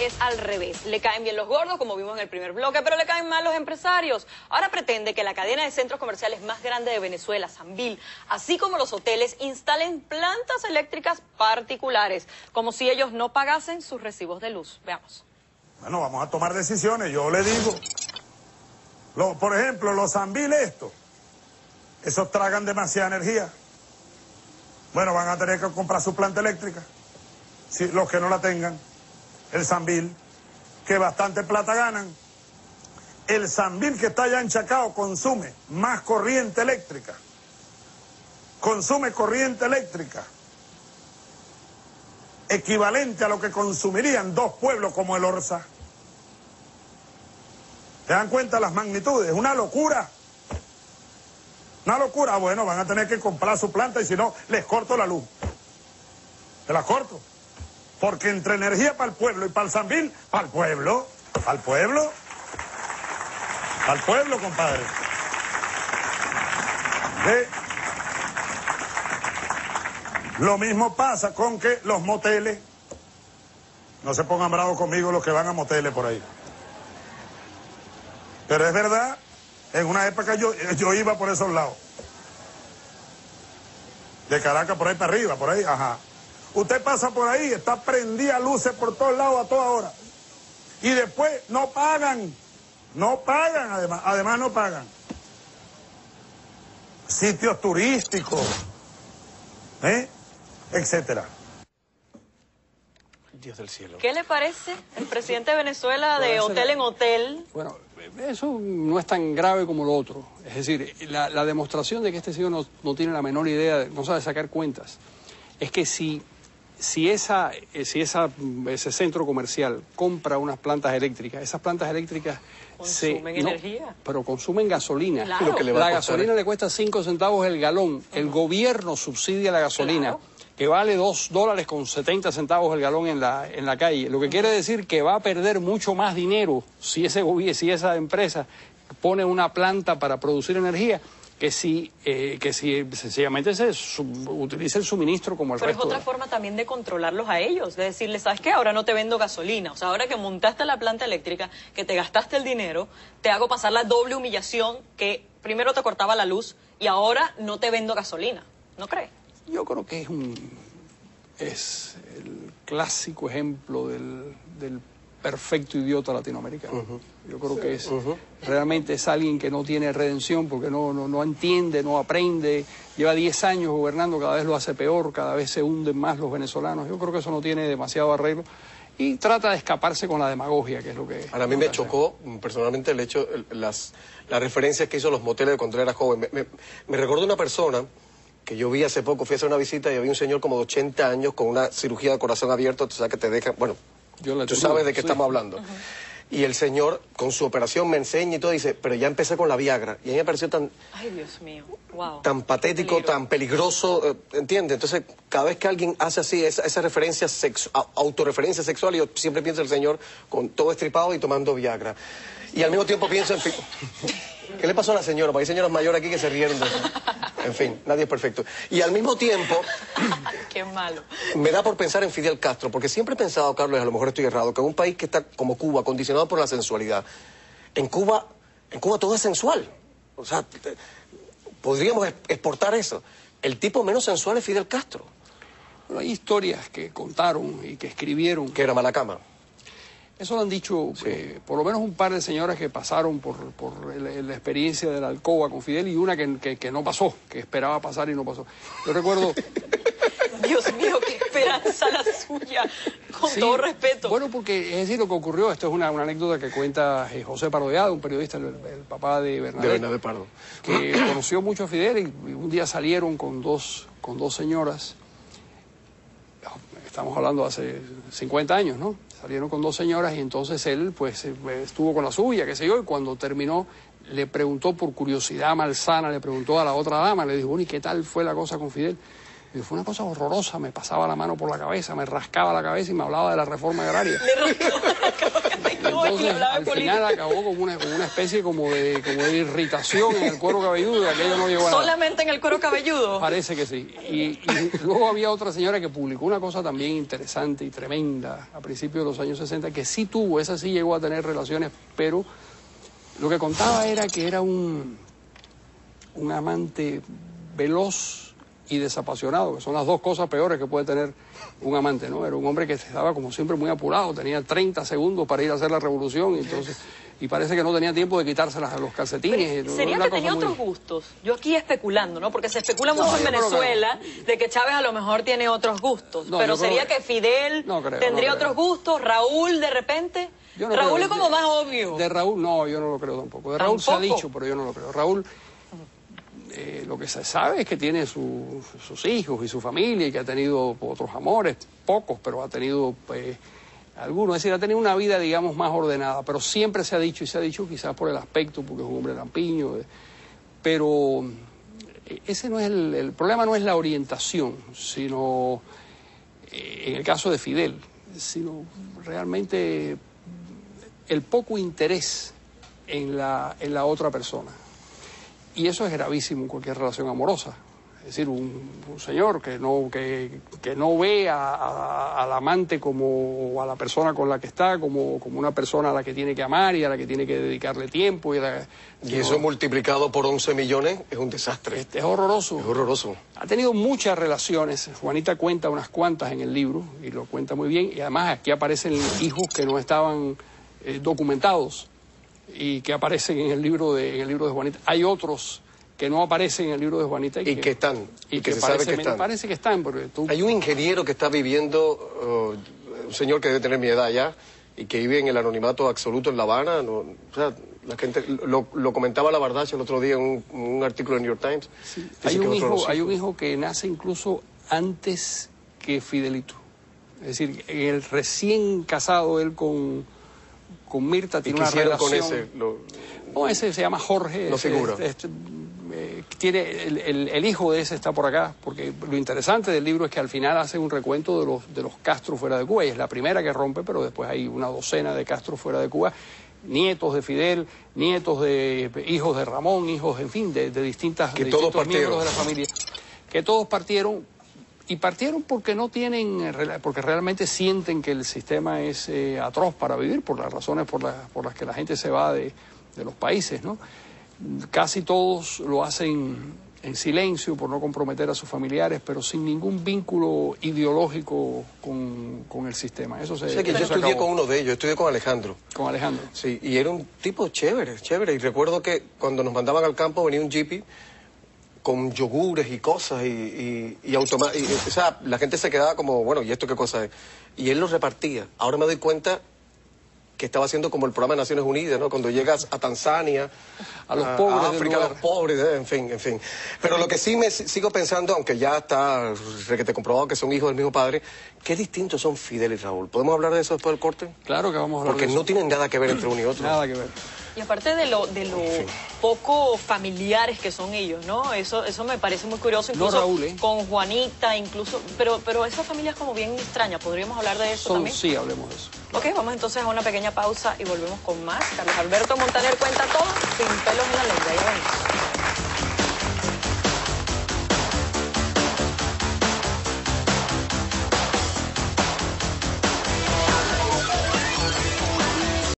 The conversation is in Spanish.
es al revés. Le caen bien los gordos, como vimos en el primer bloque, pero le caen mal los empresarios. Ahora pretende que la cadena de centros comerciales más grande de Venezuela, Sambil, así como los hoteles, instalen plantas eléctricas particulares, como si ellos no pagasen sus recibos de luz. Veamos. Bueno, vamos a tomar decisiones, yo le digo. Por ejemplo, los Sambil esos tragan demasiada energía. Bueno, van a tener que comprar su planta eléctrica. Si, los que no la tengan. El Sambil, que bastante plata ganan. El Sambil que está allá en Chacao consume más corriente eléctrica. Consume corriente eléctrica equivalente a lo que consumirían dos pueblos como el Orza. ¿Se dan cuenta las magnitudes? Una locura. Una locura. Bueno, van a tener que comprar su planta y si no, les corto la luz. Se la corto. Porque entre energía para el pueblo y para el Sambil, para el pueblo, compadre. Lo mismo pasa con que los moteles, no se pongan bravos conmigo los que van a moteles por ahí. Pero es verdad, en una época yo iba por esos lados. De Caracas por ahí para arriba, por ahí, ajá. Usted pasa por ahí, está prendida luces por todos lados a toda hora. Y después no pagan además no pagan. Sitios turísticos, etcétera. Dios del cielo. ¿Qué le parece el presidente de Venezuela de hotel en hotel? Bueno, eso no es tan grave como lo otro. Es decir, la demostración de que este señor no tiene la menor idea, no sabe sacar cuentas, es que si ese centro comercial compra unas plantas eléctricas, esas plantas eléctricas consumen energía. Pero consumen gasolina. Claro. La gasolina le cuesta 5 centavos el galón. El gobierno subsidia la gasolina, que vale $2.70 el galón en la calle. Lo que quiere decir que va a perder mucho más dinero si esa empresa pone una planta para producir energía que si sencillamente se utiliza el suministro como el resto. Pero es otra forma también de controlarlos a ellos, de decirles, ¿sabes qué? Ahora no te vendo gasolina. O sea, ahora que montaste la planta eléctrica, que te gastaste el dinero, te hago pasar la doble humillación que primero te cortaba la luz y ahora no te vendo gasolina. ¿No crees? Yo creo que es el clásico ejemplo del perfecto idiota latinoamericano. Yo creo que realmente es alguien que no tiene redención porque no entiende, no aprende, lleva 10 años gobernando, cada vez lo hace peor, cada vez se hunden más los venezolanos. Yo creo que eso no tiene demasiado arreglo y trata de escaparse con la demagogia, que es lo que... Ahora, a mí me chocó personalmente el hecho, las referencias que hizo a los moteles de cuando era joven. Me recordó una persona que yo vi hace poco, fui a hacer una visita y había un señor como de 80 años con una cirugía de corazón abierto, tú sabes que te deja, bueno, tú sabes de qué estamos hablando. Y el señor, con su operación, me enseña y todo, dice, pero ya empecé con la Viagra. Y a mí me pareció tan... Ay, Dios mío, wow. Tan patético, tan peligroso, ¿entiendes? Entonces, cada vez que alguien hace así, esa referencia, autorreferencia sexual, yo siempre pienso el señor con todo estripado y tomando Viagra. Y al mismo tiempo pienso en... ¿Qué le pasó a la señora? Porque hay señoras mayores aquí que se rieron de eso. En fin, nadie es perfecto. Y al mismo tiempo... Qué malo. Me da por pensar en Fidel Castro, porque siempre he pensado, Carlos, a lo mejor estoy errado, que en un país que está como Cuba, condicionado por la sensualidad, en Cuba todo es sensual. O sea, podríamos exportar eso. El tipo menos sensual es Fidel Castro. Bueno, hay historias que contaron y que escribieron. Que era mala cama. Eso lo han dicho por lo menos un par de señoras que pasaron por la experiencia de la alcoba con Fidel y una que no pasó, que esperaba pasar y no pasó. Yo recuerdo... Dios mío, qué esperanza la suya, con todo respeto. Bueno, porque es decir, lo que ocurrió, esto es una anécdota que cuenta José Parodiado, un periodista, el papá de Bernabé. De Bernabé Pardo. Que conoció mucho a Fidel y un día salieron con dos señoras, estamos hablando hace 50 años, ¿no? Salieron con dos señoras y entonces él pues estuvo con la suya, qué sé yo, y cuando terminó le preguntó por curiosidad malsana, le preguntó a la otra dama, le dijo, bueno, ¿y qué tal fue la cosa con Fidel? Y fue una cosa horrorosa, me pasaba la mano por la cabeza, me rascaba la cabeza y me hablaba de la reforma agraria. Le rascaba la cabeza. y entonces hablaba de al política. final acabó como una especie como de irritación en el cuero cabelludo y aquello no llegó a nada. ¿Solamente en el cuero cabelludo? Parece que sí. Y luego había otra señora que publicó una cosa también interesante y tremenda a principios de los años 60, que sí tuvo, esa sí llegó a tener relaciones, pero lo que contaba era que era un amante veloz y desapasionado, que son las dos cosas peores que puede tener un amante, ¿no? Era un hombre que estaba como siempre muy apurado, tenía 30 segundos para ir a hacer la revolución y parece que no tenía tiempo de quitarse los calcetines. Pero sería que tenía otros gustos. Yo aquí especulando, ¿no? Porque se especula mucho en Venezuela de que Chávez a lo mejor tiene otros gustos. No, pero sería que Fidel tendría otros gustos, Raúl de repente. Raúl es como más obvio. De Raúl, no, yo no lo creo tampoco. De Raúl se ha dicho, pero yo no lo creo. Raúl, lo que se sabe es que tiene sus hijos y su familia y que ha tenido otros amores, pocos, pero ha tenido algunos. Es decir, ha tenido una vida, digamos, más ordenada, pero siempre se ha dicho, y se ha dicho quizás por el aspecto, porque es un hombre lampiño, pero ese no es el problema, no es la orientación, sino, en el caso de Fidel, sino realmente el poco interés en la otra persona. Y eso es gravísimo en cualquier relación amorosa. Es decir, un señor que no ve al amante o a la persona con la que está como una persona a la que tiene que amar y a la que tiene que dedicarle tiempo. Y eso multiplicado por 11 millones es un desastre. Es horroroso. Es horroroso. Ha tenido muchas relaciones. Juanita cuenta unas cuantas en el libro y lo cuenta muy bien. Y además aquí aparecen hijos que no estaban documentados y que aparecen en el libro de Juanita. Hay otros que no aparecen en el libro de Juanita y que están, y que se sabe que están. Parece que están, porque hay un ingeniero que está viviendo, un señor que debe tener mi edad ya y que vive en el anonimato absoluto en La Habana. O sea, la gente lo comentaba La Bardache el otro día en un artículo en New York Times. Sí. Hay un hijo que nace incluso antes que Fidelito. Es decir, el recién casado él con Mirta tiene una relación. Con ese? No, ese se llama Jorge. No figura. Tiene el hijo de ese está por acá, porque lo interesante del libro es que al final hace un recuento de los Castro fuera de Cuba, y es la primera que rompe, pero después hay una docena de Castro fuera de Cuba, nietos de Fidel, nietos de hijos de Ramón, hijos, en fin, de distintos miembros de la familia, que todos partieron. Y partieron porque no tienen, porque realmente sienten que el sistema es atroz para vivir, por las razones por las que la gente se va de los países, ¿no? Casi todos lo hacen en silencio por no comprometer a sus familiares, pero sin ningún vínculo ideológico con el sistema. Eso se, o sea que yo estudié con uno de ellos, estudié con Alejandro. Con Alejandro. Sí, y era un tipo chévere. Y recuerdo que cuando nos mandaban al campo venía un jeepy con yogures y cosas o sea, la gente se quedaba como, bueno, ¿y esto qué cosa es? Y él los repartía. Ahora me doy cuenta que estaba haciendo como el programa de Naciones Unidas, ¿no? Cuando llegas a Tanzania, a los pobres a África, a los pobres, en fin. Pero lo que sí me sigo pensando, aunque ya está requete comprobado que son hijos del mismo padre, qué distintos son Fidel y Raúl. ¿Podemos hablar de eso después del corte? Claro que vamos a hablar Porque de eso. no tienen nada que ver entre uno y otro. Nada que ver. Y aparte de lo poco familiares que son ellos, ¿no? Eso me parece muy curioso, incluso no, Raúl, con Juanita, incluso, pero esa familia es como bien extraña. ¿Podríamos hablar de eso también? Sí, hablemos de eso. Ok, vamos entonces a una pequeña pausa y volvemos con más. Carlos Alberto Montaner cuenta todo sin pelos en la lengua. Ya venimos.